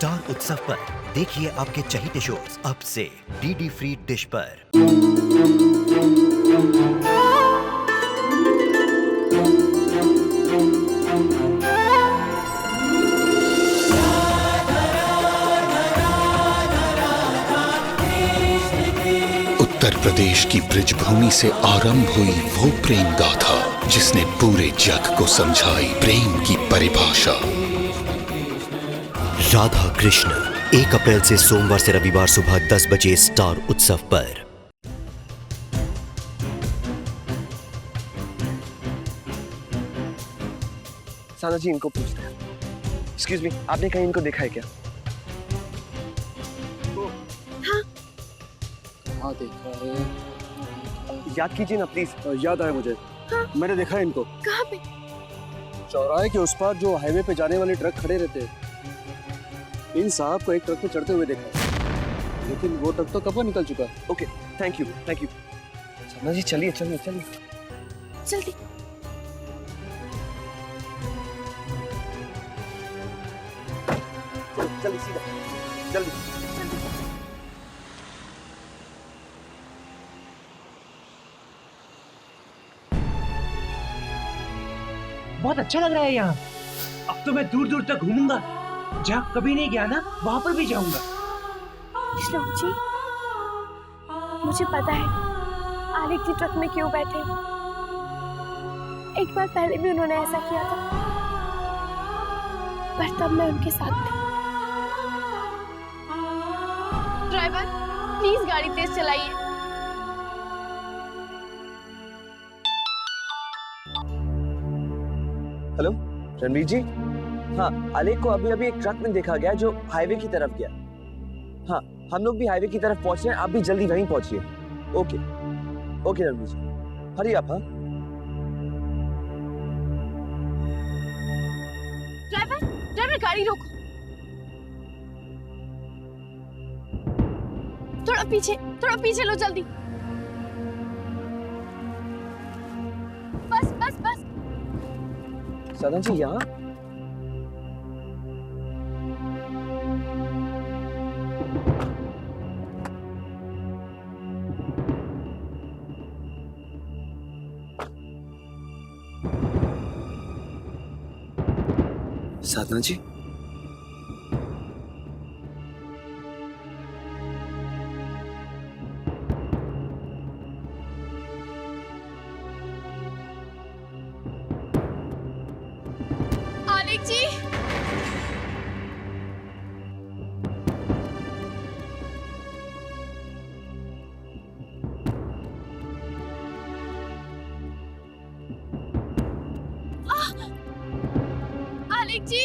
Star उत्सव पर देखिए आपके चहीते शोज अब से डीडी फ्री डिश पर। उत्तर प्रदेश की ब्रिजभूमि से आरंभ हुई वो प्रेम गाथा जिसने पूरे जग को समझाई प्रेम की परिभाषा। राधा कृष्ण 1 अप्रैल से सोमवार से रविवार सुबह 10 बजे स्टार उत्सव पर। साना जी इनको पूछते हैं। एक्सक्यूज मी, आपने कहीं इनको देखा है क्या? हाँ देखा है। याद कीजिए ना प्लीज। याद आया मुझे। हाँ? मैंने देखा है इनको। कहाँ पे? चौराहे के उस पार जो हाईवे पे जाने वाले ट्रक खड़े रहते हैं, इन साहब को एक ट्रक में चढ़ते हुए देखा है। लेकिन वो ट्रक तो कब का निकल चुका है। Okay, thank you thank you. Sana ji चलिए चलिए चलिए जल्दी। जल्दी सीधा जल्दी। बहुत अच्छा लग रहा है यहाँ। अब तो मैं दूर दूर तक घूमूंगा, जहाँ कभी नहीं गया ना वहाँ पर भी जाऊंगा। श्लोक जी, मुझे पता है आलिक जी ट्रक में क्यों बैठे। एक बार पहले भी उन्होंने ऐसा किया था, पर तब मैं उनके साथ थी। ड्राइवर प्लीज गाड़ी तेज चलाइए। हेलो रणवीर जी। हाँ, आलेख को अभी अभी एक ट्रक में देखा गया जो हाईवे की तरफ गया। हाँ, हम लोग भी हाईवे की तरफ पहुंच रहे हैं, आप भी जल्दी वहीं पहुंचिए। ओके ओके रणवीर जी, हरी आप। हाँ ड्राइवर ड्राइवर गाड़ी रोको। थोड़ा पीछे लो जल्दी। बस बस बस। साना जी यहाँ। साधना जी आलिक जी आलिक जी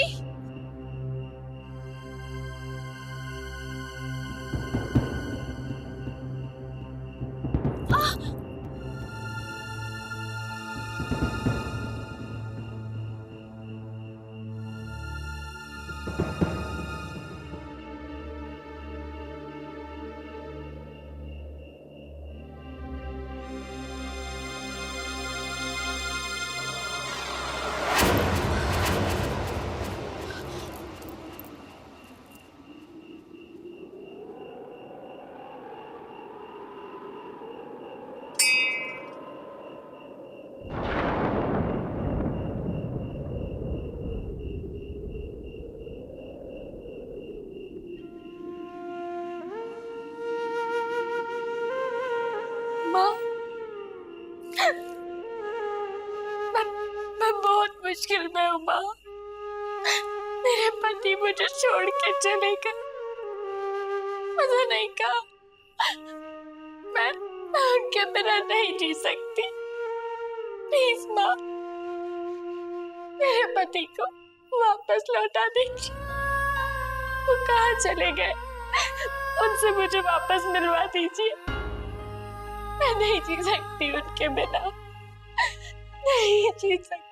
माँ, मैं बहुत मुश्किल में हूँ माँ। मेरे पति मुझे छोड़ के चले गए। मुझे नहीं कहा मैं उनके बिना नहीं जी सकती। प्लीज माँ, मेरे पति को वापस लौटा दीजिए। वो कहाँ चले गए, उनसे मुझे वापस मिलवा दीजिए। मैं नहीं जी सकती उनके बिना, नहीं जी सकती।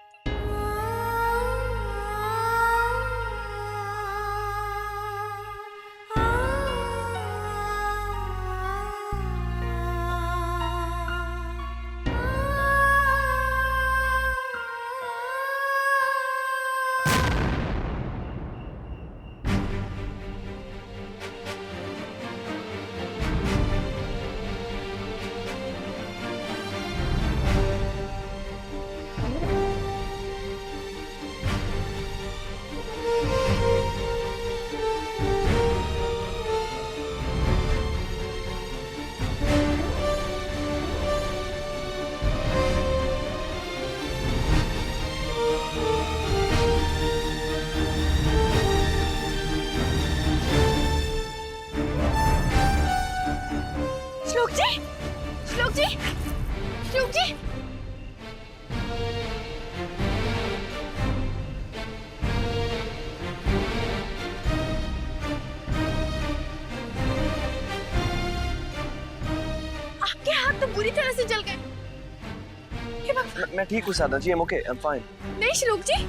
श्लोक जी, श्लोक जी। आपके हाथ तो बुरी तरह से जल गए। हे भगवान। मैं ठीक हूँ साधना जी, I'm okay, I'm fine। नहीं श्लोक जी,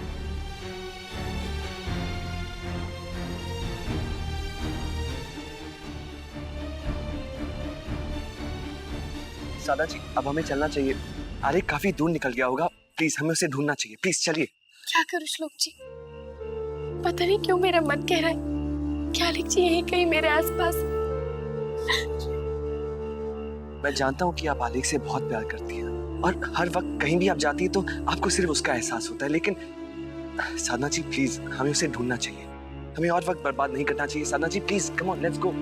साधना जी अब हमें चलना चाहिए। आलेख काफी दूर निकल गया होगा, प्लीज हमें उसे ढूंढना चाहिए, प्लीज चलिए। क्या करूं श्लोक जी, पता नहीं क्यों मेरा मन कह रहा है कि आलेख जी यहीं कहीं मेरे आसपास। मैं जानता हूँ कि आप आलेख से बहुत प्यार करती हैं और हर वक्त कहीं भी आप जाती है तो आपको सिर्फ उसका एहसास होता है, लेकिन साधना जी प्लीज हमें उसे ढूंढना चाहिए, हमें और वक्त बर्बाद नहीं करना चाहिए। Sadhna ji please come on, let's go.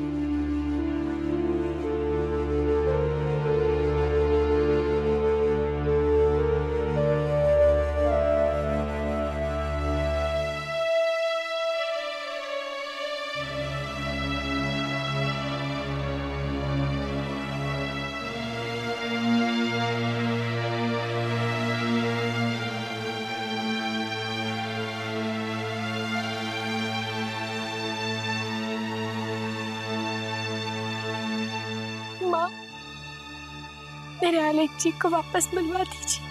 माँ, मेरे आलेख जी को वापस मिलवा दीजिए।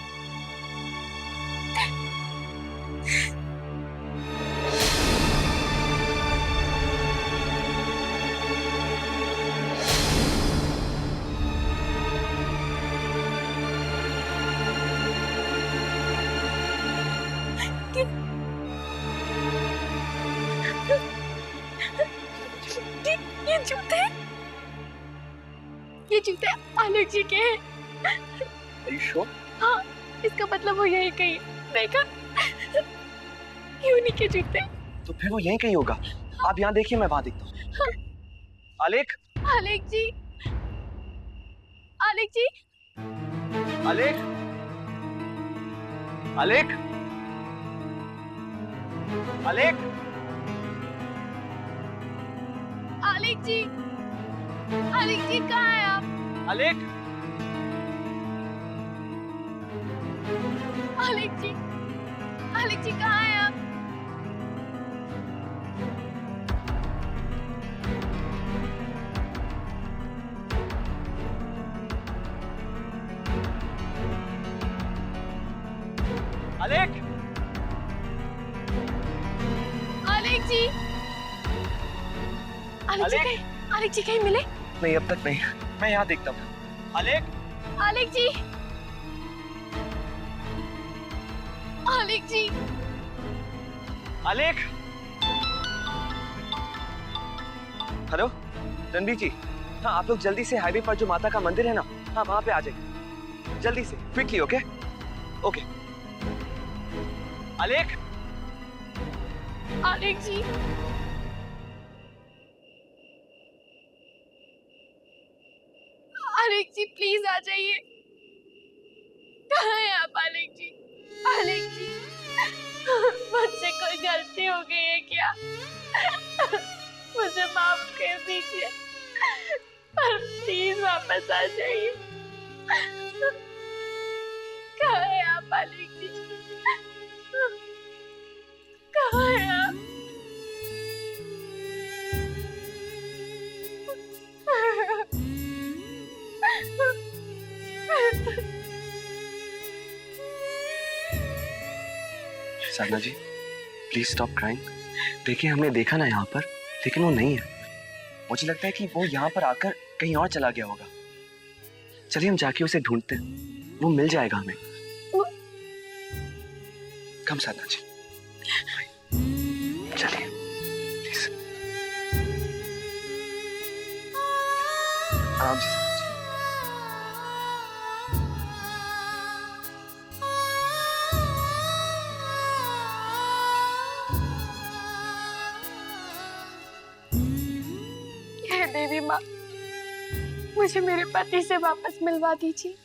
ये जूते, ये जूते आलोक जी के हैं। Are you sure? हाँ, इसका मतलब वो यही कहीं देखा, ये उन्हीं के जूते। तो फिर वो यहीं कहीं होगा, आप यहाँ देखिए, मैं वहां देखता हूँ। आलेख, आलेख जी, आलेख जी, आलेख, आलेख, आलेख, आलेख जी, आलेख जी कहाँ है आप? आलेख, आलेख जी, आलेख जी कहाँ है आप? आलेख, आलेख जी, आलेख जी कहीं मिले? नहीं अब तक नहीं, मैं यहाँ देखता हूँ। आलेख, आलेख जी, आलेख जी, आलेख, हेलो रणबीर जी, हाँ आप लोग जल्दी से हाईवे पर जो माता का मंदिर है ना, हाँ वहाँ पे आ जाइए जल्दी से, क्विकली। Okay okay. आलेख, आलेख जी, आलेख जी प्लीज आ जाइए। कहाँ है आप आलेख जी? आलेख जी, मुझसे कोई गलती हो गई है क्या? मुझे माफ कर दीजिए, पर प्लीज वापस आ जाइए। कहाँ है आप आलेख जी? कहाँ है आप? साधना जी प्लीज स्टॉप क्राइंग। देखिए हमने देखा ना यहाँ पर, लेकिन वो नहीं है। मुझे लगता है कि वो यहाँ पर आकर कहीं और चला गया होगा। चलिए हम जाके उसे ढूंढते हैं, वो मिल जाएगा हमें। कम साधना जी, चलिए प्लीज आराम से। देवी माँ, मुझे मेरे पति से वापस मिलवा दीजिए।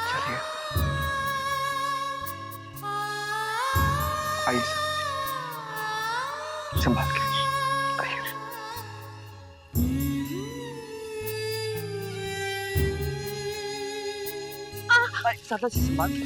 चलिए आइए। संभाल के आइए। सरला जी संभाल के।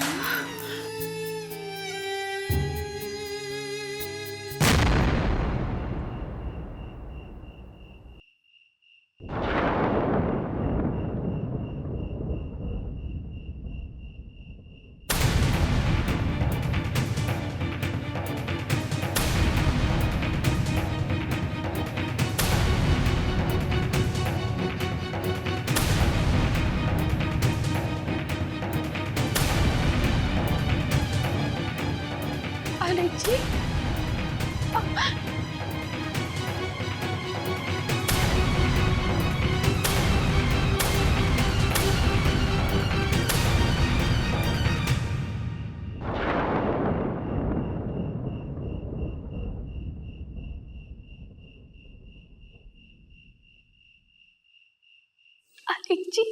आलेख जी, आलेख जी,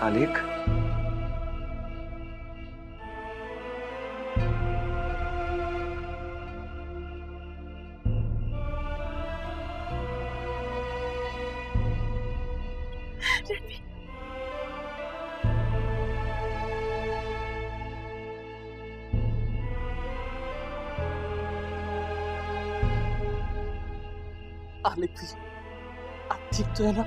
आलेख, आलेख जी, आप ठीक तो है ना?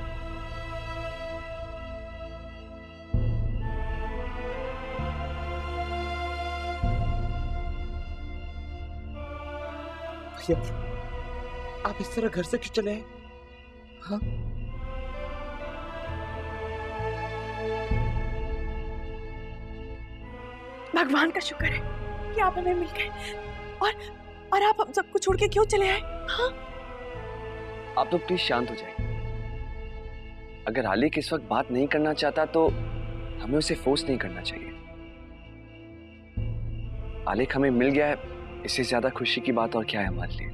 भैया, आप इस तरह घर से क्यों चले आए? हाँ? भगवान का शुक्र है कि आप हमें मिल गए और आप हम सबको छोड़ के क्यों चले आए? हाँ? आप तो प्लीज शांत हो जाइए। अगर आलेख इस वक्त बात नहीं करना चाहता तो हमें उसे फोर्स नहीं करना चाहिए। आलेख हमें मिल गया है, इससे ज्यादा खुशी की बात और क्या है हमारे लिए?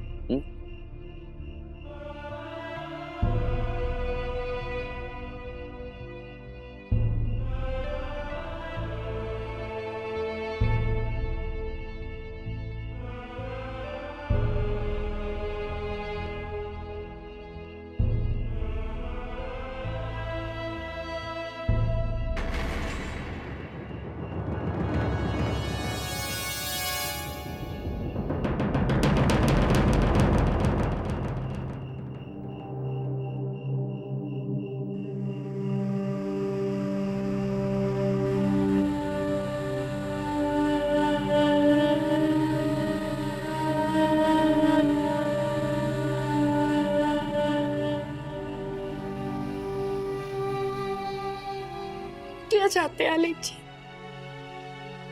क्या चाहते हैं आलेख जी?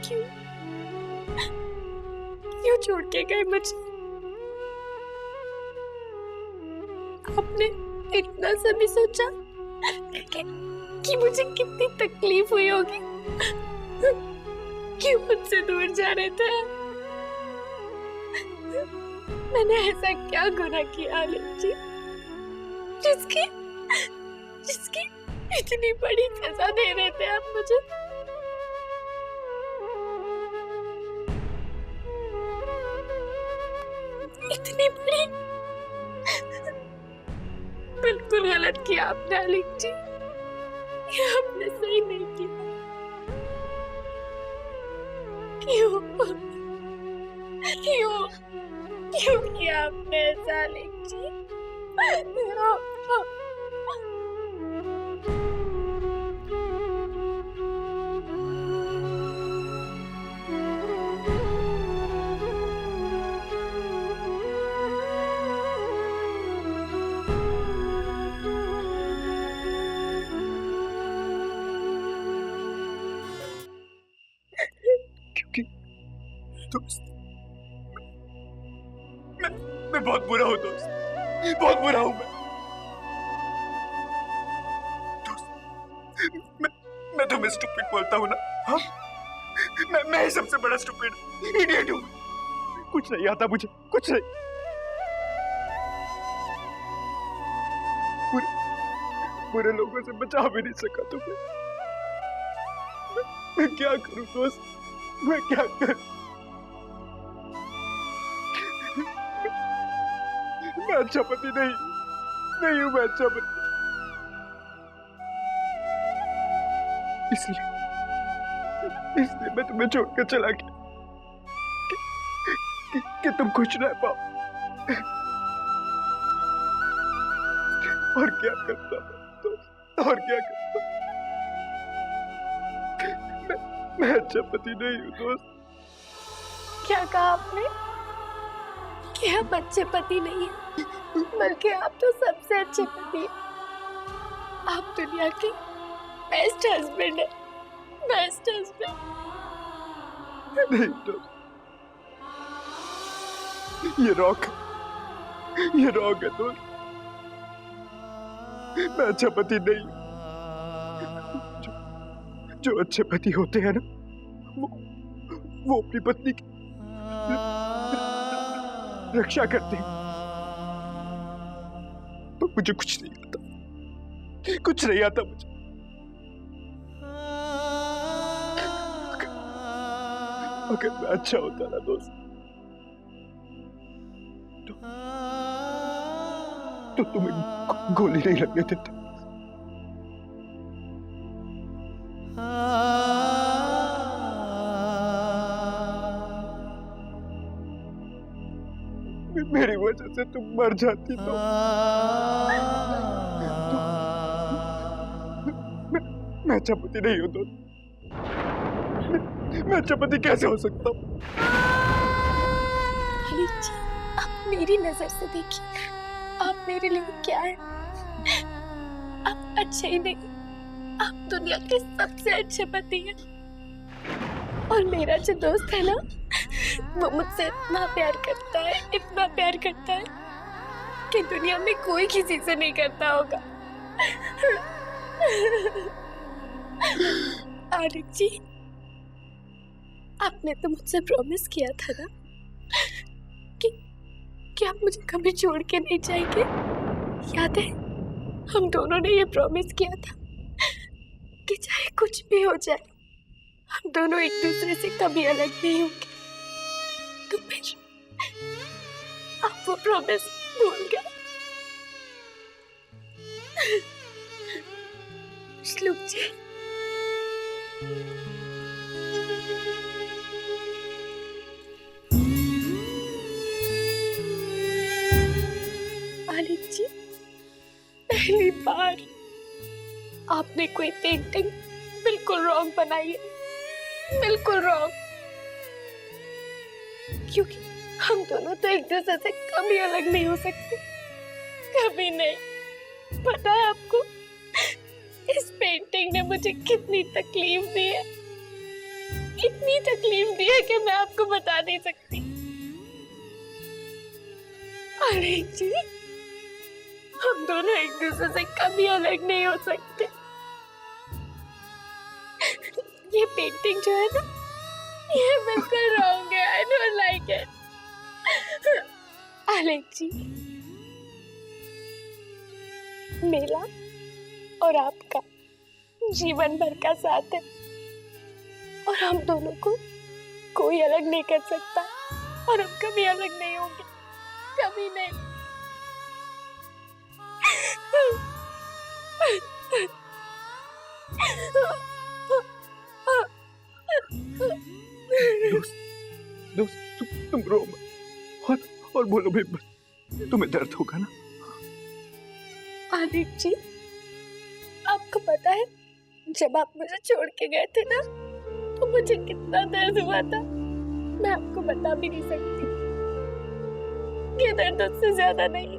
क्यों क्यों छोड़ के गए मुझे? आपने इतना सभी सोचा कि मुझे कितनी तकलीफ हुई होगी? क्यों मुझसे दूर जा रहे थे? मैंने ऐसा क्या गुनाह किया आलेख जी जिसकी जिसकी इतनी बड़ी सजा दे रहे थे आप मुझे? इतनी बड़ी? बिल्कुल गलत किया आपने आलेख जी, ये आपने सही नहीं किया। क्यों क्यों क्यों किया आपने ऐसा आलेख जी? दोस्त, मैं बहुत बुरा हूँ दोस्त, बहुत बुरा हूँ मैं। दोस्त, मैं तुम्हें स्टूपिड बोलता हूँ ना? हाँ, मैं ही सबसे बड़ा स्टूपिड इडियट हूँ। कुछ नहीं आता मुझे, कुछ नहीं। बुरे लोगों से बचा भी नहीं सका तुम्हें। मैं क्या करूं दोस्त, मैं क्या करूं? मैं अच्छा पति नहीं हूं, मैं अच्छा पति। इसलिए मैं तुम्हें छोड़कर चला गया कि तुम खुश रह पाओ। और क्या करता दोस्त, और क्या करता? मैं अच्छा पति नहीं हूँ दोस्त। क्या कहा आपने कि आप अच्छे पति नहीं हैं, बल्कि आप तो सबसे अच्छे पति हैं। आप दुनिया के बेस्ट हस्बैंड हैं, बेस्ट हस्बैंड। नहीं दोस्त, ये रॉन्ग है दोस्त। मैं अच्छा पति नहीं हूँ। जो अच्छे पति होते हैं ना, वो अपनी पत्नी की रक्षा करते हैं। पर मुझे कुछ नहीं आता, कुछ नहीं आता मुझे। अगर मैं अच्छा होता ना दोस्त, तो तुम्हें गोली नहीं लगने देता। मेरी वजह से तुम मर जाती तो मैं अच्छा पति नहीं हूं दोस्त। मैं अच्छा पति कैसे हो सकता हूँ? जी, आप मेरी नजर से देखिए, आप मेरे लिए क्या है? आप अच्छे ही नहीं, आप दुनिया के सबसे अच्छे पति हैं। और मेरा जो दोस्त है ना, वो मुझसे इतना प्यार करता है, इतना प्यार करता है कि दुनिया में कोई किसी से नहीं करता होगा। आरिक जी, आपने तो मुझसे प्रॉमिस किया था ना कि आप मुझे कभी छोड़ के नहीं जाएंगे। याद है, हम दोनों ने ये प्रॉमिस किया था कि चाहे कुछ भी हो जाए, हम दोनों एक दूसरे से कभी अलग नहीं होंगे। तो फिर आप वो प्रॉमिस भूल गए। श्लोक जी, आलिक जी, पहली बार आपने कोई पेंटिंग बिल्कुल रॉन्ग बनाई है, बिल्कुल रॉन्ग। क्योंकि हम दोनों तो एक दूसरे से कभी अलग नहीं हो सकते, कभी नहीं। पता है आपको, इस पेंटिंग ने मुझे कितनी तकलीफ दी है, इतनी तकलीफ दी है कि मैं आपको बता नहीं सकती। अरे जी, हम दोनों एक दूसरे से कभी अलग नहीं हो सकते। ये पेंटिंग जो है ना, ये बिल्कुल रॉन्ग है। I don't like it. आलिक जी, मेरा और आपका जीवन भर का साथ है, और हम दोनों को कोई अलग नहीं कर सकता, और हम कभी अलग नहीं होंगे, कभी नहीं। दोस्त, तुम रो मत और बोलो भी मत। तुम्हें दर्द होगा ना? आदित्य जी, आपको पता है, जब आप मुझे छोड़ के गए थे ना, तो मुझे कितना दर्द हुआ था, मैं आपको बता भी नहीं सकती। ये दर्द उससे ज्यादा नहीं,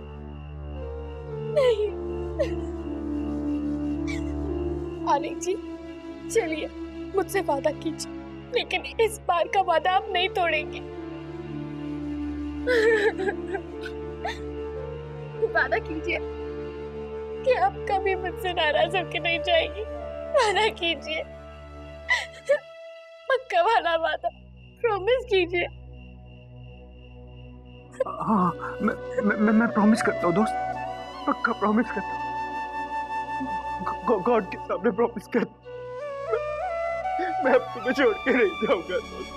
नहीं। आलिक जी, चलिए, मुझसे वादा कीजिए, लेकिन इस बार का वादा आप नहीं तोड़ेंगे। वादा कीजिए कि आप कभी मुझसे नाराज होकर नहीं जाएंगी। वादा कीजिए, पक्का वाला वादा, प्रॉमिस कीजिए। हाँ, मैं प्रॉमिस करता हूँ दोस्त, पक्का प्रॉमिस करता हूँ। गॉड के सामने प्रॉमिस करता हूँ, मैं अब तुम्हें छोड़ के नहीं जाऊंगा दोस्त।